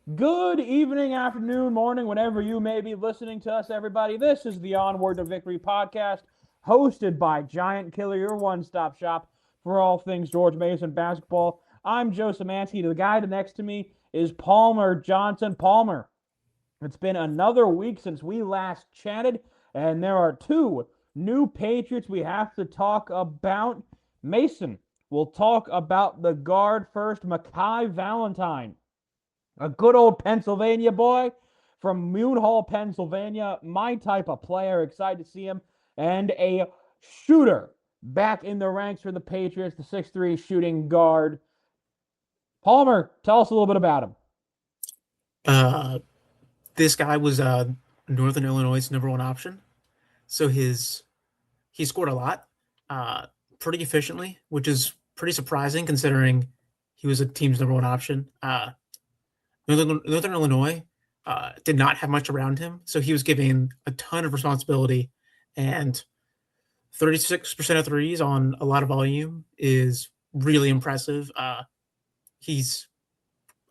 Good evening, afternoon, morning, whenever you may be listening to us, everybody. This is the Onward to Victory podcast, hosted by Giant Killer, your one-stop shop for all things George Mason basketball. I'm Joe Samansky. The guy next to me is Palmer Johnson. Palmer, it's been another week since we last chatted, and there are two new Patriots we have to talk about. Mason, we'll talk about the guard first, Makhai Valentine, a good old Pennsylvania boy from Moon Hall, Pennsylvania. My type of player. Excited to see him. And a shooter back in the ranks for the Patriots, the 6'3 shooting guard. Palmer, tell us a little bit about him. Uh, this guy was Northern Illinois' number one option, so he scored a lot, uh, pretty efficiently, which is pretty surprising considering he was a team's number one option. Northern Illinois did not have much around him, so he was given a ton of responsibility, and 36% of threes on a lot of volume is really impressive. He's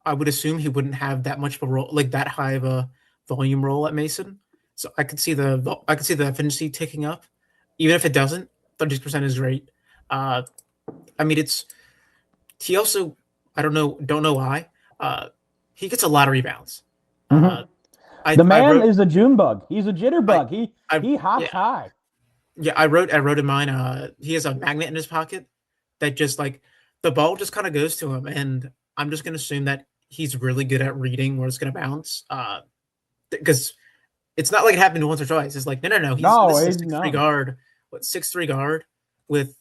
I would assume he wouldn't have that much of a role, like that high of a volume role at Mason. So I could see the efficiency ticking up, even if it doesn't. 30% is great. Uh, I mean, it's he also don't know why. Uh, he gets a lot of rebounds. Mm-hmm. Uh, The I man wrote is a June bug. He's a I jitterbug. He I he hops yeah high. yeah I wrote in mine. He has a magnet in his pocket that just like the ball just kind of goes to him, and I'm just gonna assume that he's really good at reading where it's gonna bounce. Because it's not like it happened once or twice. It's like no. No, This is a he's 6'3" no. guard, 6'3" guard with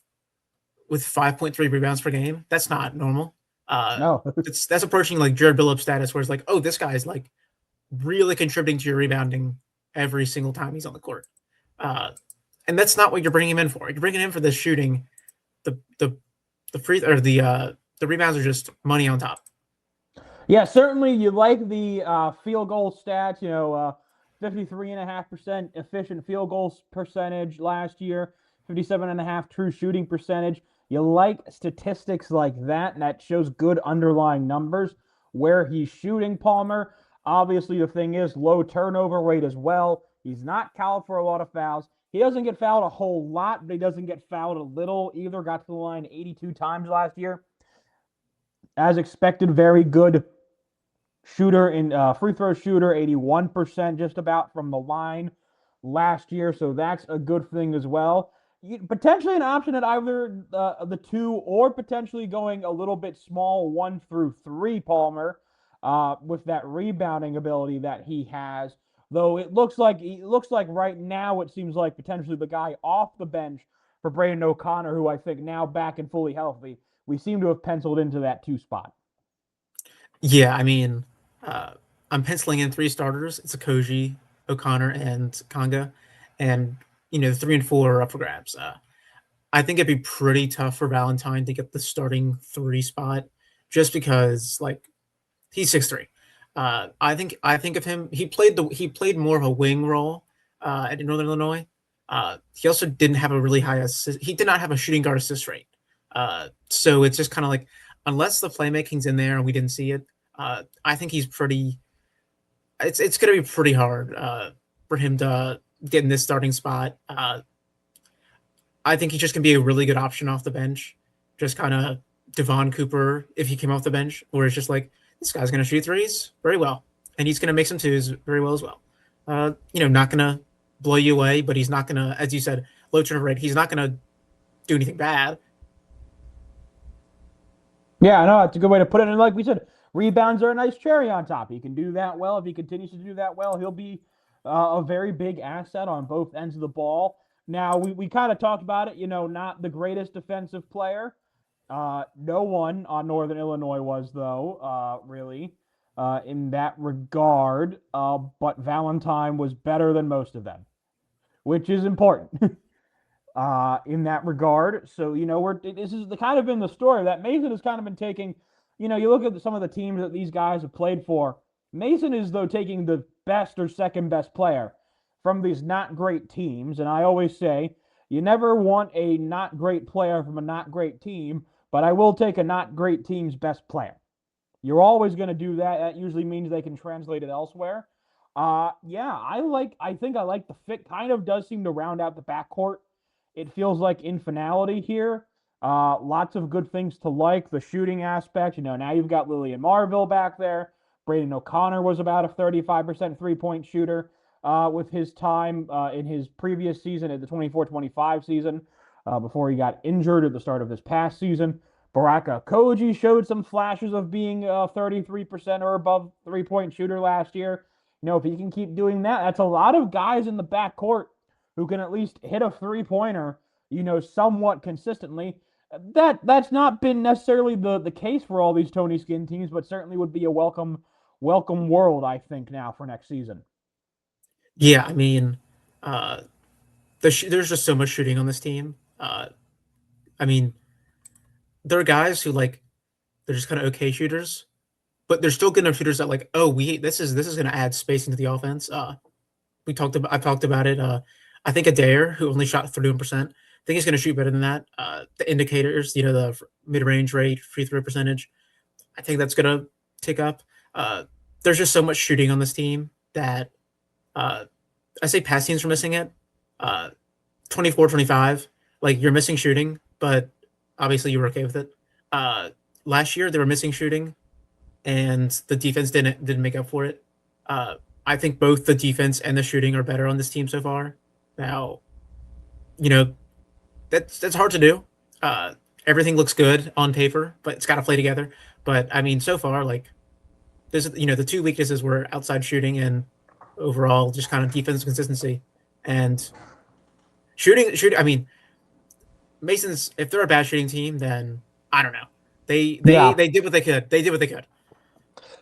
5.3 rebounds per game. That's not normal. Uh, No. that's approaching like Jared Billups status, where it's like, oh, this guy's like really contributing to your rebounding every single time he's on the court. Uh, and that's not what you're bringing him in for. You're bringing him in for the shooting. The the the free or the rebounds are just money on top. Yeah, certainly you like the field goal stats. 53.5% efficient field goals percentage last year, 57.5 true shooting percentage. You like statistics like that, and that shows good underlying numbers where he's shooting, Palmer. Obviously, the thing is low turnover rate as well. He's not called for a lot of fouls. He doesn't get fouled a whole lot, but he doesn't get fouled a little either. Got to the line 82 times last year. As expected, very good shooter in free throw shooter, 81% just about from the line last year. So that's a good thing as well. Potentially an option at either the two, or potentially going a little bit small 1 through 3, Palmer, with that rebounding ability that he has. Though it looks like right now it seems like potentially the guy off the bench for Braden O'Connor, who I think now back and fully healthy, we seem to have penciled into that 2 spot. Yeah, I mean, uh, I'm penciling in three starters. It's Akoji, O'Connor, and Konga, and the 3 and 4 are up for grabs. I think it'd be pretty tough for Valentine to get the starting three spot, just because like he's 6'3". I think of him. He played more of a wing role at Northern Illinois. He also didn't have a really high assist. He did not have a shooting guard assist rate. So it's just kind of like unless the playmaking's in there and we didn't see it, I think he's pretty. It's going to be pretty hard for him to get in this starting spot. I think he's just going to be a really good option off the bench, just kind of Devon Cooper if he came off the bench, where it's just like this guy's going to shoot threes very well, and he's going to make some twos very well as well. Not going to blow you away, but he's not going to, as you said, low turnover rate. He's not going to do anything bad. Yeah, I know that's a good way to put it. And like we said, rebounds are a nice cherry on top. He can do that well. If he continues to do that well, he'll be a very big asset on both ends of the ball. Now, we kind of talked about it, not the greatest defensive player. No one on Northern Illinois was, though, really, in that regard. But Valentine was better than most of them, which is important. In that regard. So this is the kind of been the story that Mason has kind of been taking. You look at some of the teams that these guys have played for. Mason is though taking the best or second best player from these not great teams, and I always say you never want a not great player from a not great team, but I will take a not great team's best player. You're always going to do that. That usually means they can translate it elsewhere. Yeah, I think I like the fit. Kind of does seem to round out the backcourt. It feels like in finality here. Lots of good things to like. The shooting aspect, now you've got Lillian Marville back there. Braden O'Connor was about a 35% three-point shooter with his time in his previous season at the 24-25 season before he got injured at the start of this past season. Baraka Koji showed some flashes of being a 33% or above three-point shooter last year. If he can keep doing that, that's a lot of guys in the backcourt who can at least hit a three-pointer, somewhat consistently. That's not been necessarily the case for all these Tony Skin teams, but certainly would be a welcome world, I think, now for next season. Yeah, I mean, uh, there's just so much shooting on this team. I mean, there are guys who like they're just kind of okay shooters, but they're still good enough shooters that like, oh, this is going to add spacing to the offense. I talked about it. I think Adair, who only shot 31%, I think he's going to shoot better than that. The indicators, the mid range rate, free throw percentage, I think that's going to tick up. There's just so much shooting on this team that uh, I say past teams are missing it. Uh, 24, 25, like you're missing shooting, but obviously you were okay with it. Uh, Last year they were missing shooting, and the defense didn't make up for it. Uh, I think both the defense and the shooting are better on this team so far. Now, you know that's hard to do. Everything looks good on paper, but it's got to play together. But I mean, so far, like there's the two weaknesses were outside shooting and overall just kind of defensive consistency and shooting. I mean, Masons, if they're a bad shooting team, then I don't know. Yeah. They did what they could. They did what they could.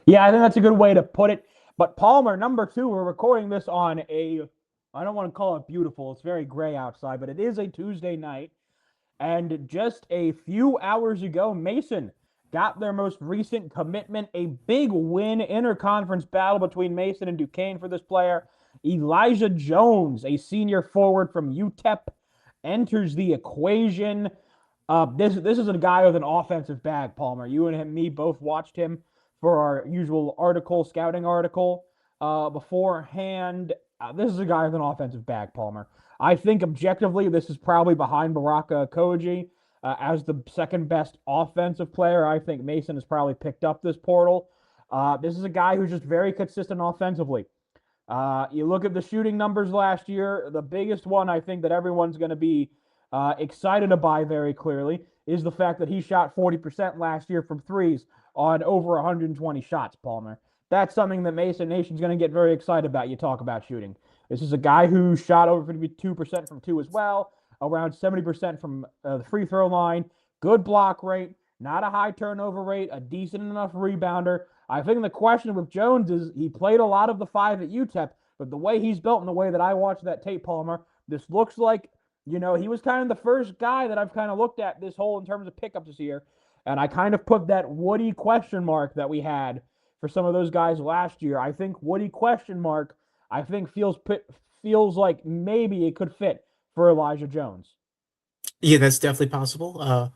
Yeah, I think that's a good way to put it. But Palmer, number two, we're recording this on I don't want to call it beautiful. It's very gray outside, but it is a Tuesday night. And just a few hours ago, Mason got their most recent commitment, a big win, interconference battle between Mason and Duquesne for this player. Elijah Jones, a senior forward from UTEP, enters the equation. This is a guy with an offensive bag, Palmer. You and me both watched him for our usual scouting article beforehand. This is a guy with an offensive bag, Palmer. I think objectively, this is probably behind Baraka Koji as the second best offensive player. I think Mason has probably picked up this portal. This is a guy who's just very consistent offensively. You look at the shooting numbers last year, the biggest one I think that everyone's going to be excited about very clearly is the fact that he shot 40% last year from threes on over 120 shots, Palmer. That's something that Mason Nation's going to get very excited about. You talk about shooting. This is a guy who shot over 52% from two as well, around 70% from the free throw line. Good block rate, not a high turnover rate, a decent enough rebounder. I think the question with Jones is he played a lot of the five at UTEP, but the way he's built and the way that I watched that tape, Palmer, this looks like, he was kind of the first guy that I've kind of looked at this whole in terms of pickups this year. And I kind of put that Woody question mark that we had for some of those guys last year. I think Woody question mark, I think feels like maybe it could fit for Elijah Jones. Yeah, that's definitely possible.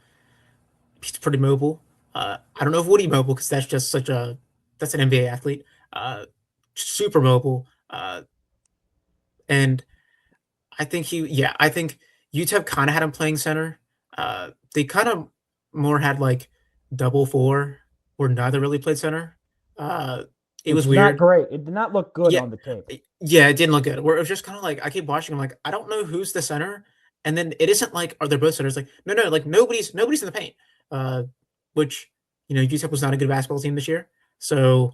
He's pretty mobile. I don't know if Woody mobile because that's an NBA athlete. Super mobile. And I think UTEP kind of had him playing center. They kind of more had like double four where neither really played center. It was It's not weird. great. It did not look good Yeah, on the tape. yeah, it didn't look good. Where it was just kind of like I keep watching. I'm like, I don't know who's the center, and then it isn't like are they both centers? Like no, like nobody's in the paint. Uh, which UTEP was not a good basketball team this year, so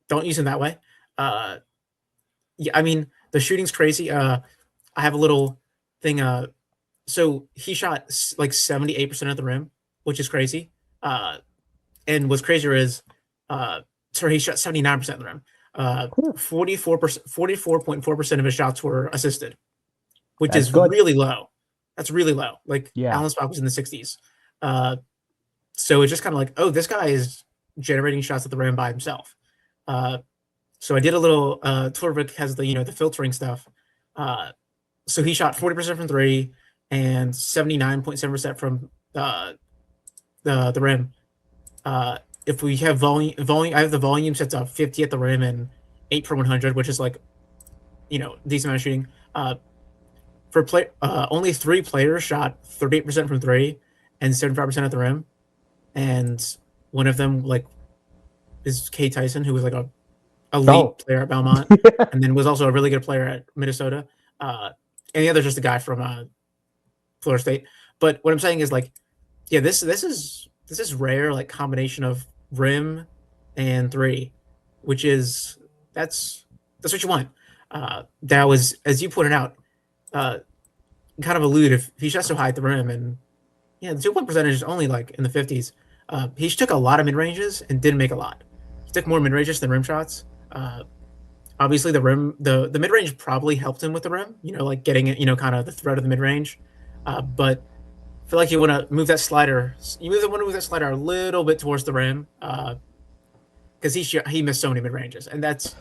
don't use them that way. Uh, yeah, I mean the shooting's crazy. I have a little thing. So he shot like 78% of the rim, which is crazy. And what's crazier is, sorry, he shot 79% of the rim. 44.4% of his shots were assisted, which That's is good. really low. That's really low. Like Yeah. Allen Spot was in the 60s. So it's just kind of like, oh, this guy is generating shots at the rim by himself. So I did a little. Torvik has the filtering stuff. So he shot 40% from three and 79.7% from the rim. if we have volume, I have the volume set to 50 at the rim and 8 per 100, which is like, decent amount of shooting. Only 3 players shot 38% from three and 75% at the rim, and one of them like is Kate Tyson, who was like a elite Oh, player at Belmont, and then was also a really good player at Minnesota. And the other is just a guy from Florida State. But what I'm saying is like, yeah, this is rare, like combination of rim and three, which is that's what you want. That was, as you pointed out, uh, kind of allude if he shot so high at the rim, and yeah, the 2 point percentage is only like in the 50s. He took a lot of mid ranges and didn't make a lot. He took more mid ranges than rim shots. Obviously, the mid range probably helped him with the rim. Like getting it, kind of the threat of the mid range. But I feel like you want to move that slider. You want to move that slider a little bit towards the rim, because he missed so many mid ranges, and that's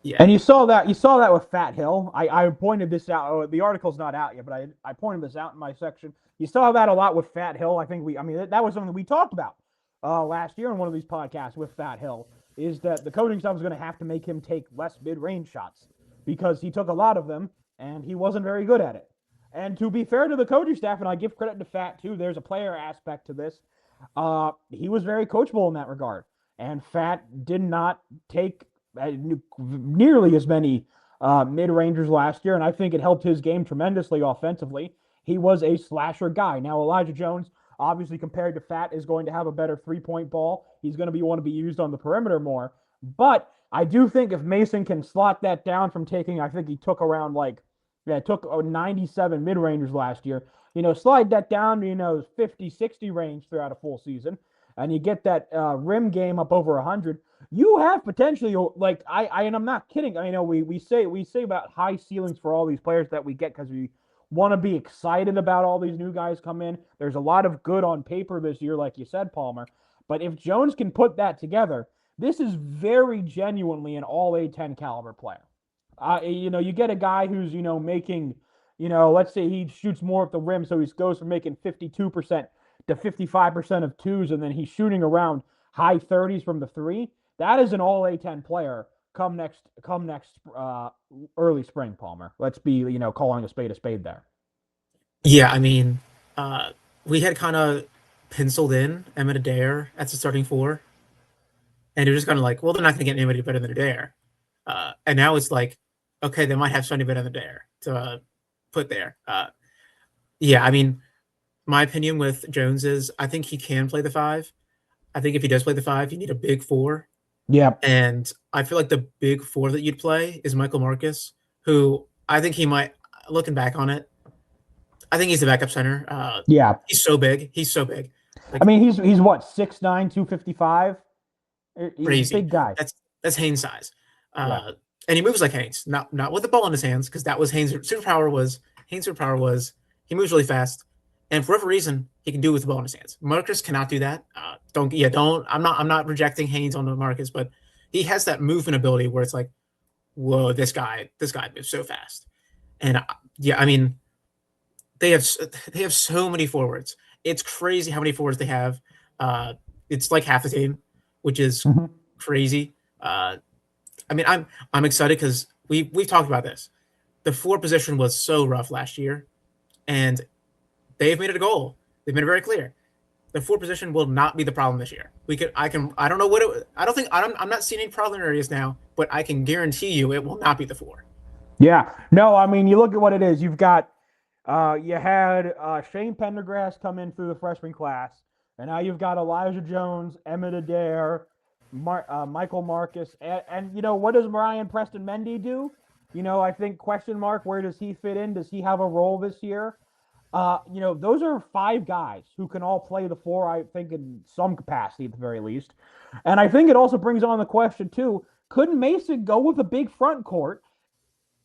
yeah. and you saw that with Fat Hill. I pointed this out. Oh, the article's not out yet, but I pointed this out in my section. You saw that a lot with Fat Hill. I mean that was something we talked about last year in one of these podcasts with Fat Hill. Is that the coaching staff is going to have to make him take less mid-range shots because he took a lot of them and he wasn't very good at it. And to be fair to the coaching staff, and I give credit to Fat too, there's a player aspect to this. He was very coachable in that regard, and Fat did not take nearly as many mid-rangers last year, and I think it helped his game tremendously offensively. He was a slasher guy. Now Elijah Jones, obviously compared to Fat, is going to have a better three-point ball. He's going to want to be used on the perimeter more. But I do think if Mason can slot that down from taking, I think he took around took 97 mid-rangers last year. Slide that down to, 50, 60 range throughout a full season, and you get that rim game up over 100. You have potentially, like and I'm not kidding. I know we say about high ceilings for all these players that we get because we want to be excited about all these new guys come in. There's a lot of good on paper this year, like you said, Palmer. But if Jones can put that together, this is very genuinely an all A10 caliber player. You get a guy who's, making, let's say he shoots more at the rim, so he goes from making 52% to 55% of twos, and then he's shooting around high 30s from the three. That is an all A10 player come next early spring, Palmer. Let's be, calling a spade there. Yeah, I mean, we had kind of penciled in Emmett Adair as the starting four, and it was just kind of like, well, they're not going to get anybody better than Adair. And now it's like, okay, they might have somebody better than Adair to put there. Yeah, I mean, my opinion with Jones is I think he can play the five. I think if he does play the five, you need a big four. Yeah. And I feel like the big four that you'd play is Michael Marcus, who I think he might, looking back on it, I think he's the backup center. Yeah. He's so big. He's so big. Like, I mean, he's what, 6'9", 255? He's crazy. a big guy. That's Haynes' size. Yeah. And he moves like Haynes, not with the ball in his hands, because that was Haynes' superpower. Was he moves really fast, and for whatever reason, he can do it with the ball in his hands. Marcus cannot do that. Don't. I'm not rejecting Haynes on the Marcus, but he has that movement ability where it's like, whoa, this guy moves so fast. And yeah, I mean, they have so many forwards. It's crazy how many forwards they have. It's like half the team, which is crazy. I mean, I'm excited because we've talked about this. The four position was so rough last year, and they've made it a goal. They've made it very clear. The four position will not be the problem this year. I don't know what it. I don't think I'm not seeing any problem areas now, but I can guarantee you it will not be the four. Yeah. No, I mean, you look at what it is. You've got you had Shane Pendergrass come in through the freshman class, and now you've got Elijah Jones, Emmett Adair, Michael Marcus, and what does Ryan Preston Mendy do? I think question mark, where does he fit in? Does he have a role this year? Those are five guys who can all play the four, I think, in some capacity at the very least. And I think it also brings on the question too, could Mason go with a big front court?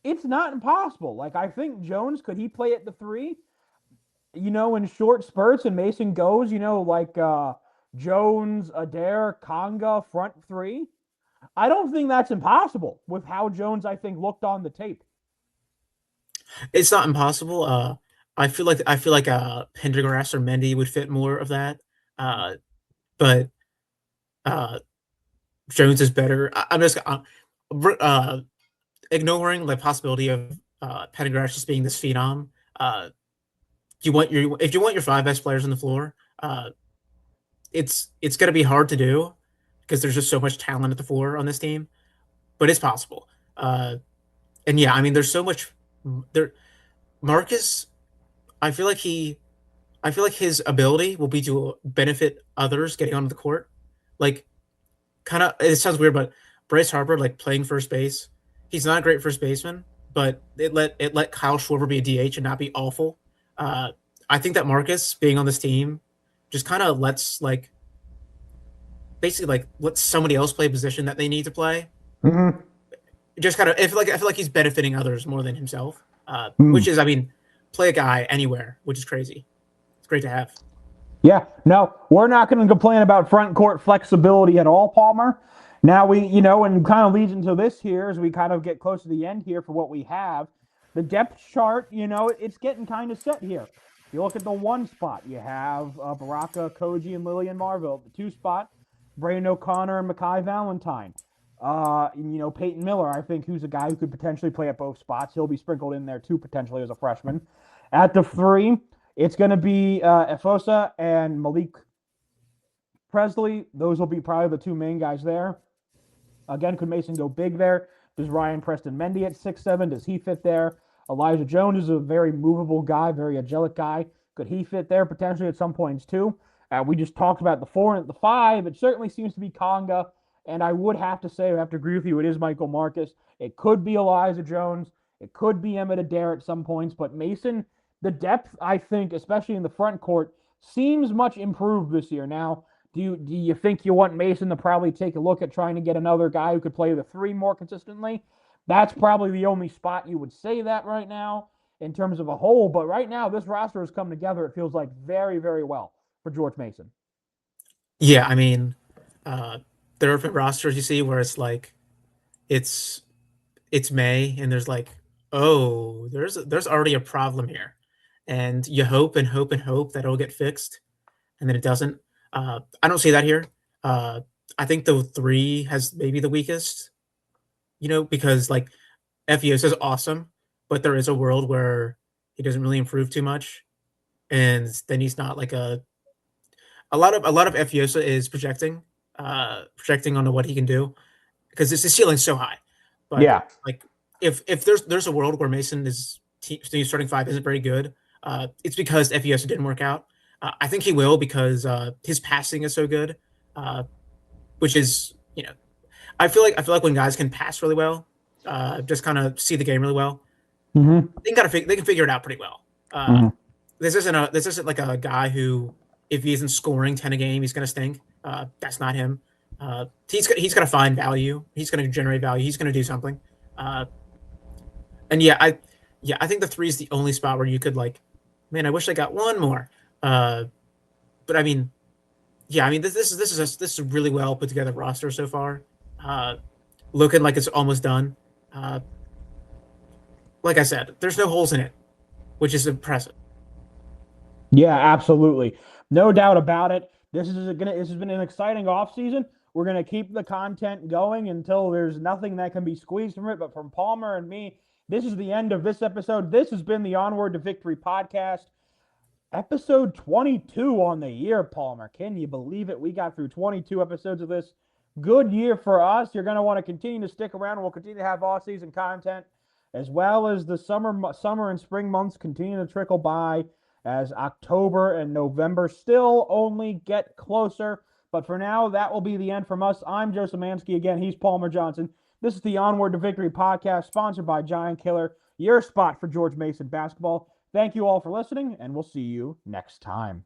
It's not impossible. Like, I think Jones, could he play at the three? In short spurts, and Mason goes, like Jones, Adair, Conga, front three. I don't think that's impossible with how Jones, I think, looked on the tape. It's not impossible. I feel like Pendergrass or Mendy would fit more of that. But Uh, Jones is better. I'm just ignoring the possibility of Pendergrass just being this phenom. Uh, if you want your five best players on the floor, uh, it's going to be hard to do because there's just so much talent at the floor on this team, but it's possible. And yeah, I mean, there's so much there. Marcus, I feel like he, I feel like his ability will be to benefit others getting onto the court. Like, kind of, it sounds weird, but Bryce Harper, like playing first base, he's not a great first baseman, but it let Kyle Schwarber be a DH and not be awful. Uh, I think that Marcus being on this team just kind of lets like basically like let somebody else play a position that they need to play. Mm-hmm. Just kind of I feel like he's benefiting others more than himself. Which Mm. is, I mean, play a guy anywhere, which is crazy. It's great to have. Yeah, no, we're not going to complain about front court flexibility at all, Palmer. Now and kind of leads into this here as we kind of get close to the end here for what we have. The depth chart, it's getting kind of set here. If you look at the one spot, you have Baraka, Koji, and Lillian Marville. The two spot, Brandon O'Connor and Makhai Valentine. Peyton Miller, I think, who's a guy who could potentially play at both spots. He'll be sprinkled in there too, potentially as a freshman. At the three, it's going to be Efosa and Malik Presley. Those will be probably the two main guys there. Again, could Mason go big there? Does Ryan Preston Mendy at 6'7"? Does he fit there? Elijah Jones is a very movable guy, very agilic guy. Could he fit there potentially at some points too? We just talked about the 4 and the 5. It certainly seems to be Conga. And I would have to say, I have to agree with you, it is Michael Marcus. It could be Elijah Jones. It could be Emmett Adair at some points. But Mason, the depth, I think, especially in the front court, seems much improved this year. Now, do you think you want Mason to probably take a look at trying to get another guy who could play the 3 more consistently? That's probably the only spot you would say that right now in terms of a whole. But right now, this roster has come together, it feels like, very, very well for George Mason. Yeah, I mean, uh, there are rosters you see where it's like it's it's May and there's like, oh, there's already a problem here, and you hope and hope and hope that it'll get fixed, and then it doesn't. I don't see that here. Uh, I think the 3 has maybe the weakest, because like FES is awesome, but there is a world where he doesn't really improve too much, and then he's not like a lot of FES is projecting onto what he can do because his ceiling's so high. But Yeah. like if there's a world where Mason is starting 5 isn't very good, it's because FES didn't work out. I think he will because his passing is so good, uh, which is I feel like when guys can pass really well, just kind of see the game really well, Mm-hmm. they can figure it out pretty well. Mm-hmm. This isn't like a guy who, if he isn't scoring 10 a game, he's gonna stink. That's not him. He's gonna find value. He's gonna generate value. He's gonna do something. Uh, and I think the 3 is the only spot where you could like, man, I wish I got one more. Uh, but I mean, yeah, I mean this is a really well put together roster so far. Uh, Looking like it's almost done. Uh, like I said, there's no holes in it, which is impressive. Yeah, absolutely. No doubt about it. This has been an exciting offseason. We're gonna keep the content going until there's nothing that can be squeezed from it. But from Palmer and me, this is the end of this episode. This has been the Onward to Victory podcast. Episode 22 on the year, Palmer. Can you believe it? We got through 22 episodes of this. Good year for us. You're going to want to continue to stick around. We'll continue to have off-season content as well as the summer and spring months continue to trickle by as October and November still only get closer. But for now, that will be the end from us. I'm Joe Szymanski. Again, he's Palmer Johnson. This is the Onward to Victory podcast sponsored by Giant Killer, your spot for George Mason basketball. Thank you all for listening, and we'll see you next time.